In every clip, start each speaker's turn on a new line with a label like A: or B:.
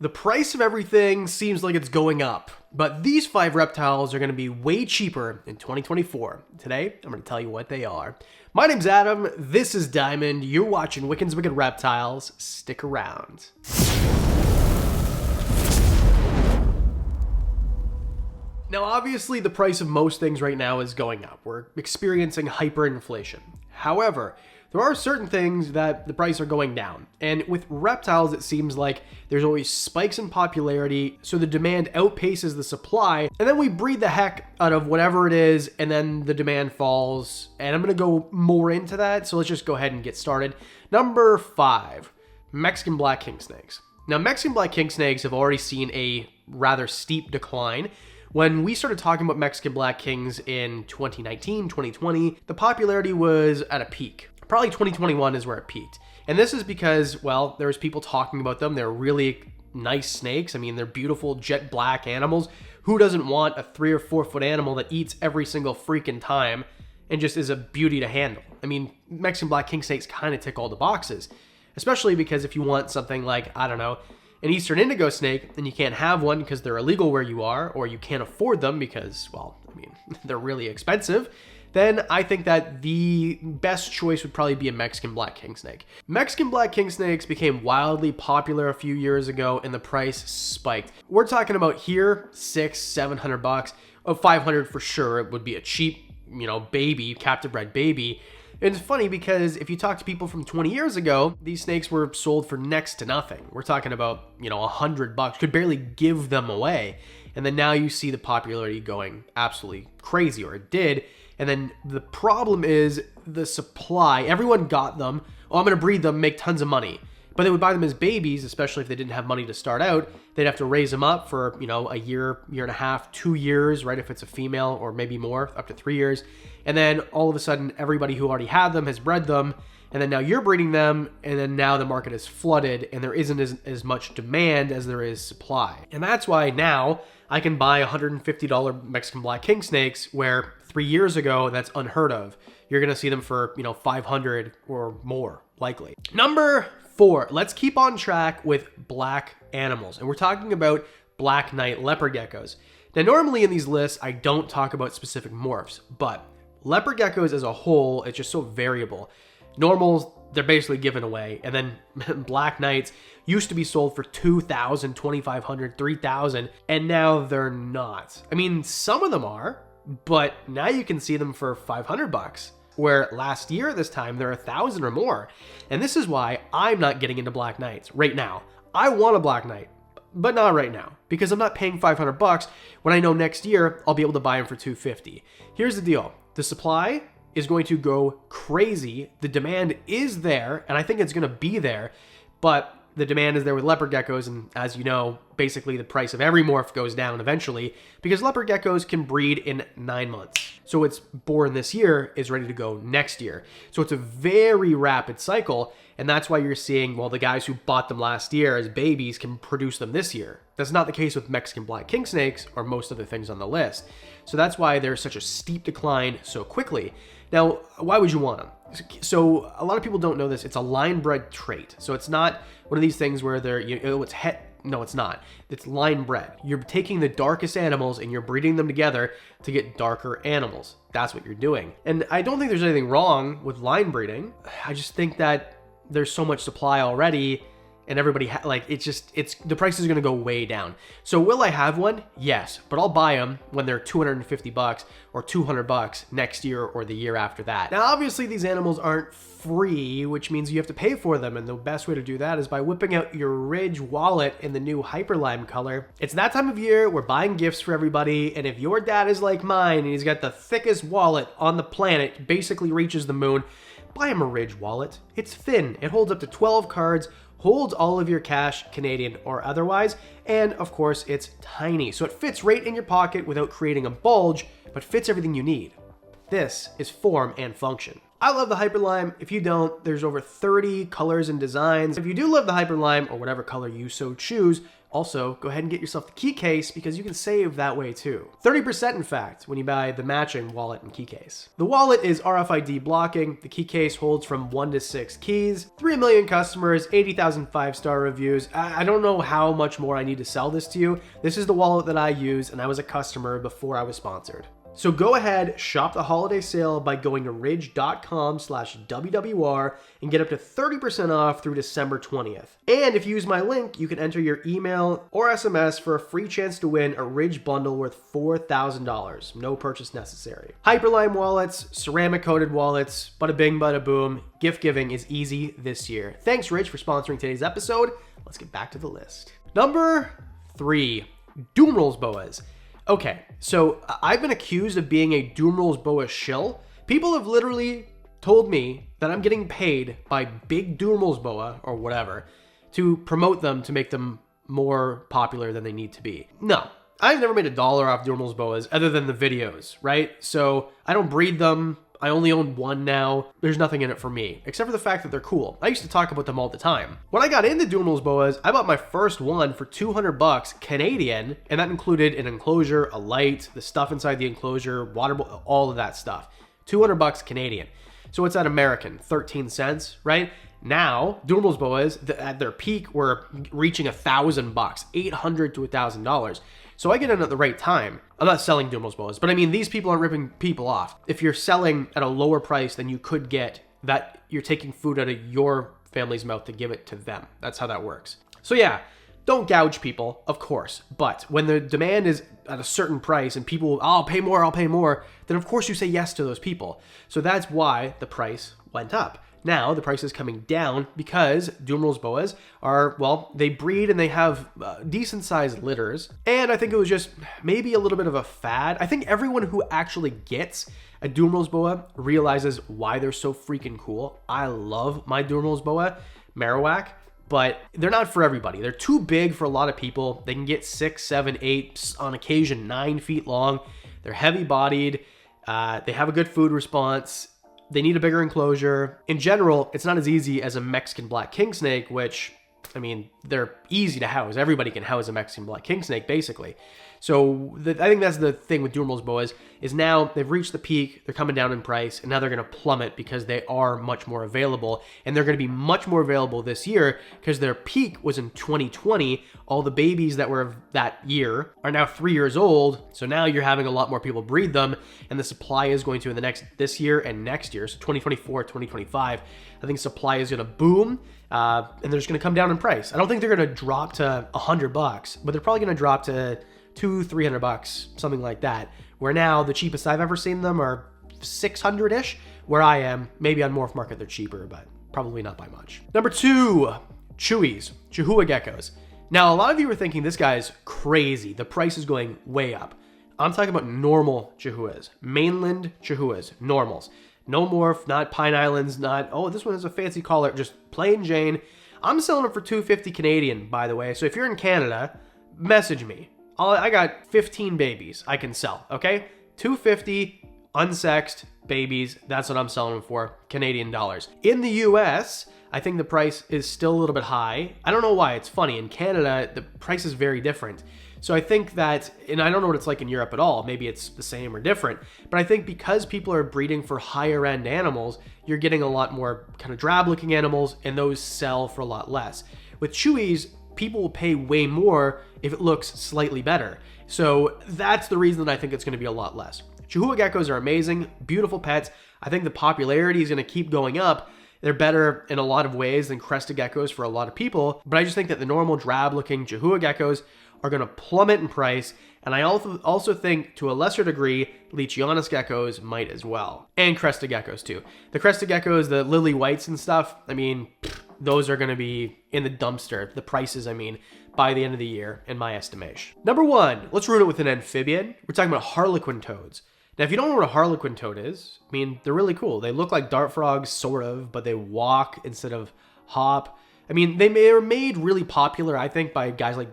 A: The price of everything seems like it's going up, but these 5 reptiles are going to be way cheaper in 2024. Today, I'm going to tell you what they are. My name's Adam, this is Diamond, you're watching Wickens Wicked Reptiles. Stick around. Now, obviously, the price of most things right now is going up. We're experiencing hyperinflation. However, there are certain things that the price are going down. And with reptiles, it seems like there's always spikes in popularity, so the demand outpaces the supply, and then we breed the heck out of whatever it is, and then the demand falls. And I'm gonna go more into that, so let's just go ahead and get started. Number 5, Mexican black king snakes. Now, Mexican black king snakes have already seen a rather steep decline. When we started talking about Mexican black kings in 2019, 2020, the popularity was at a peak. Probably 2021 is where it peaked. And this is because, well, there was people talking about them. They're really nice snakes. I mean, they're beautiful jet black animals. Who doesn't want a 3 or 4 foot animal that eats every single freaking time and just is a beauty to handle? I mean, Mexican black king snakes kind of tick all the boxes, especially because if you want something like, I don't know, an Eastern indigo snake, and you can't have one because they're illegal where you are, or you can't afford them because, well, I mean, they're really expensive, then I think that the best choice would probably be a Mexican black king snake. Mexican black king snakes became wildly popular a few years ago, and the price spiked. We're talking about here, $600-700, of $500 for sure. It would be a cheap, baby, captive bred baby. And it's funny because if you talk to people from 20 years ago, these snakes were sold for next to nothing. We're talking about, $100, could barely give them away. And then now you see the popularity going absolutely crazy, or it did. And then the problem is the supply. Everyone got them. Oh, I'm going to breed them, make tons of money. But they would buy them as babies, especially if they didn't have money to start out. They'd have to raise them up for, a year, year and a half, 2 years, right? If it's a female, or maybe more, up to 3 years. And then all of a sudden, everybody who already had them has bred them. And then now you're breeding them. And then now the market is flooded and there isn't as much demand as there is supply. And that's why now I can buy $150 Mexican black king snakes, where 3 years ago, that's unheard of. You're going to see them for, $500 or more, likely. Number 4, let's keep on track with black animals. And we're talking about black knight leopard geckos. Now, normally in these lists, I don't talk about specific morphs, but leopard geckos as a whole, it's just so variable. Normals, they're basically given away. And then black knights used to be sold for $2,000, $2,500, $3,000, and now they're not. I mean, some of them are, but now you can see them for $500. Where last year at this time, they're $1,000 or more. And this is why I'm not getting into black knights right now. I want a black knight, but not right now, because I'm not paying $500 when I know next year I'll be able to buy them for $250. Here's the deal. The supply is going to go crazy. The demand is there, and I think it's going to be there, but the demand is there with leopard geckos, and as you know, basically the price of every morph goes down eventually because leopard geckos can breed in 9 months. So what's born this year is ready to go next year. So it's a very rapid cycle, and that's why you're seeing, well, the guys who bought them last year as babies can produce them this year. That's not the case with Mexican black king snakes or most of the things on the list. So that's why there's such a steep decline so quickly. Now, why would you want them? So a lot of people don't know this. It's a line bred trait. So it's not one of these things where no, it's not. It's line bred. You're taking the darkest animals and you're breeding them together to get darker animals. That's what you're doing. And I don't think there's anything wrong with line breeding. I just think that there's so much supply already, and everybody the price is going to go way down. So will I have one? Yes, but I'll buy them when they're $250 or $200 next year or the year after that. Now, obviously these animals aren't free, which means you have to pay for them, and the best way to do that is by whipping out your Ridge wallet in the new Hyper Lime color. It's that time of year, we're buying gifts for everybody, and if your dad is like mine and he's got the thickest wallet on the planet, basically reaches the moon, buy him a Ridge wallet. It's thin, it holds up to 12 cards, holds all of your cash, Canadian or otherwise, and of course it's tiny, so it fits right in your pocket without creating a bulge, but fits everything you need. This is form and function. I love the Hyper Lime. If you don't, there's over 30 colors and designs. If you do love the Hyper Lime, or whatever color you so choose, Also, go ahead and get yourself the key case because you can save that way too. 30% in fact, when you buy the matching wallet and key case. The wallet is RFID blocking. The key case holds from 1 to 6 keys. 3 million customers, 80,000 5-star reviews. I don't know how much more I need to sell this to you. This is the wallet that I use, and I was a customer before I was sponsored. So go ahead, shop the holiday sale by going to ridge.com/WWR and get up to 30% off through December 20th. And if you use my link, you can enter your email or SMS for a free chance to win a Ridge bundle worth $4,000. No purchase necessary. Hyperlime wallets, ceramic coated wallets, bada bing, bada boom. Gift giving is easy this year. Thanks, Ridge, for sponsoring today's episode. Let's get back to the list. Number 3, Dural Boas. Okay, so I've been accused of being a Dural Boa shill. People have literally told me that I'm getting paid by big Dural Boa or whatever to promote them to make them more popular than they need to be. No, I've never made $1 off Dural Boas other than the videos, right? So I don't breed them. I only own one now. There's nothing in it for me, except for the fact that they're cool. I used to talk about them all the time. When I got into Dural Boas, I bought my first one for $200 Canadian, and that included an enclosure, a light, the stuff inside the enclosure, water, all of that stuff. $200 Canadian. So what's that American? 13 cents, right? Now, Dural Boas, at their peak, were reaching $1,000, $800 to $1,000. So I get in at the right time. I'm not selling Dural Boas, but I mean, these people aren't ripping people off. If you're selling at a lower price than you could get, that you're taking food out of your family's mouth to give it to them. That's how that works. So yeah, don't gouge people, of course. But when the demand is at a certain price and people, I'll pay more, then of course you say yes to those people. So that's why the price went up. Now the price is coming down because Dural Boas are, well, they breed and they have decent sized litters. And I think it was just maybe a little bit of a fad. I think everyone who actually gets a Dural Boa realizes why they're so freaking cool. I love my Dural Boa, Marowak, but they're not for everybody. They're too big for a lot of people. They can get 6, 7, 8, on occasion 9 feet long. They're heavy bodied. They have a good food response. They need a bigger enclosure. In general, it's not as easy as a Mexican black king snake, which, I mean, they're easy to house. Everybody can house a Mexican black king snake, basically. So I think that's the thing with Dural Boas, is now they've reached the peak, they're coming down in price, and now they're going to plummet because they are much more available. And they're going to be much more available this year because their peak was in 2020. All the babies that were of that year are now 3 years old. So now you're having a lot more people breed them, and the supply is going to, in this year and next year, so 2024, 2025, I think supply is going to boom. And they're just going to come down in price. I don't think they're going to drop to $100, but they're probably going to drop to $200-$300, something like that. Where now the cheapest I've ever seen them are $600-ish. Where I am, maybe on Morph Market they're cheaper, but probably not by much. Number 2, Chua Geckos. Now a lot of you are thinking this guy's crazy. The price is going way up. I'm talking about normal Chihuahuas, mainland Chihuahuas, normals. No morph, not Pine Islands, not, oh, this one has a fancy collar, just plain Jane. I'm selling them for $250 Canadian, by the way. So if you're in Canada, message me. I got 15 babies I can sell, okay? $250 unsexed babies, that's what I'm selling them for, Canadian dollars. In the US, I think the price is still a little bit high. I don't know why, it's funny. In Canada, the price is very different. So I think that, and I don't know what it's like in Europe at all, maybe it's the same or different, but I think because people are breeding for higher end animals, you're getting a lot more kind of drab looking animals, and those sell for a lot less. With Chewies, people will pay way more if it looks slightly better. So that's the reason that I think it's going to be a lot less. Chua Geckos are amazing, beautiful pets. I think the popularity is going to keep going up. They're better in a lot of ways than crested geckos for a lot of people, but I just think that the normal drab looking Chua Geckos are going to plummet in price. And I also think, to a lesser degree, Leachianus geckos might as well. And crested geckos too. The crested geckos, the lily whites and stuff, I mean, those are going to be in the dumpster. The prices, I mean, by the end of the year, in my estimation. Number 1, let's root it with an amphibian. We're talking about Harlequin Toads. Now, if you don't know what a Harlequin Toad is, I mean, they're really cool. They look like dart frogs, sort of, but they walk instead of hop. I mean, they were made really popular, I think, by guys like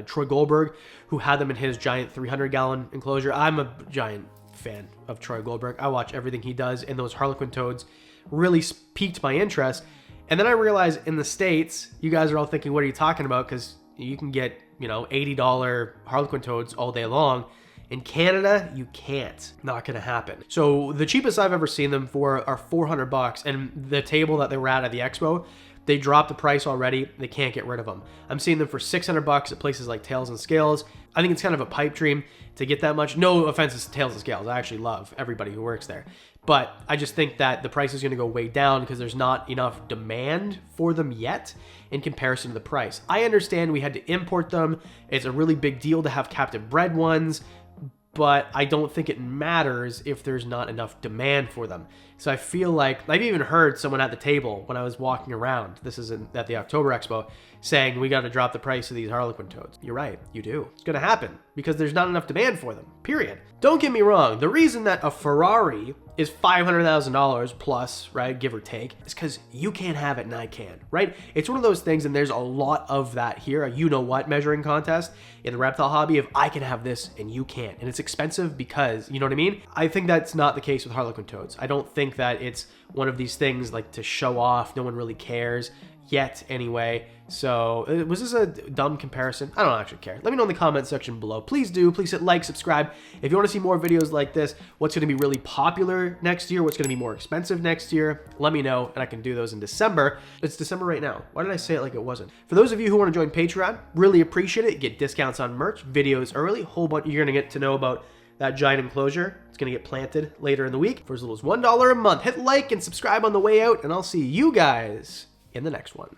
A: Troy Goldberg, who had them in his giant 300-gallon enclosure. I'm a giant fan of Troy Goldberg. I watch everything he does, and those Harlequin Toads really piqued my interest. And then I realized in the States, you guys are all thinking, what are you talking about? Because you can get you know, $80 Harlequin Toads all day long. In Canada, you can't. Not gonna happen. So the cheapest I've ever seen them for are $400, and the table that they were at the expo, they dropped the price already. They can't get rid of them. I'm seeing them for $600 at places like Tails and Scales. I think it's kind of a pipe dream to get that much. No offense to Tails and Scales. I actually love everybody who works there. But I just think that the price is going to go way down because there's not enough demand for them yet in comparison to the price. I understand we had to import them. It's a really big deal to have captive bred ones, but I don't think it matters if there's not enough demand for them. So I feel like, I've even heard someone at the table when I was walking around, this is at the October Expo, saying we got to drop the price of these Harlequin Toads. You're right, you do. It's gonna happen because there's not enough demand for them, period. Don't get me wrong, the reason that a Ferrari is $500,000 plus, right, give or take, is because you can't have it and I can, right? It's one of those things, and there's a lot of that here, a you-know-what measuring contest in the reptile hobby of I can have this and you can't, and it's expensive because, you know what I mean? I think that's not the case with Harlequin Toads. I don't think that it's one of these things like to show off, no one really cares yet anyway. So was this a dumb comparison? I don't actually care. Let me know in the comment section below. Please do. Please hit like, subscribe. If you want to see more videos like this, what's going to be really popular next year, what's going to be more expensive next year, let me know, and I can do those in December. It's December right now. Why did I say it like it wasn't? For those of you who want to join Patreon, really appreciate it. Get discounts on merch, videos early, whole bunch. You're going to get to know about that giant enclosure. It's going to get planted later in the week for as little as $1 a month. Hit like and subscribe on the way out, and I'll see you guys in the next one.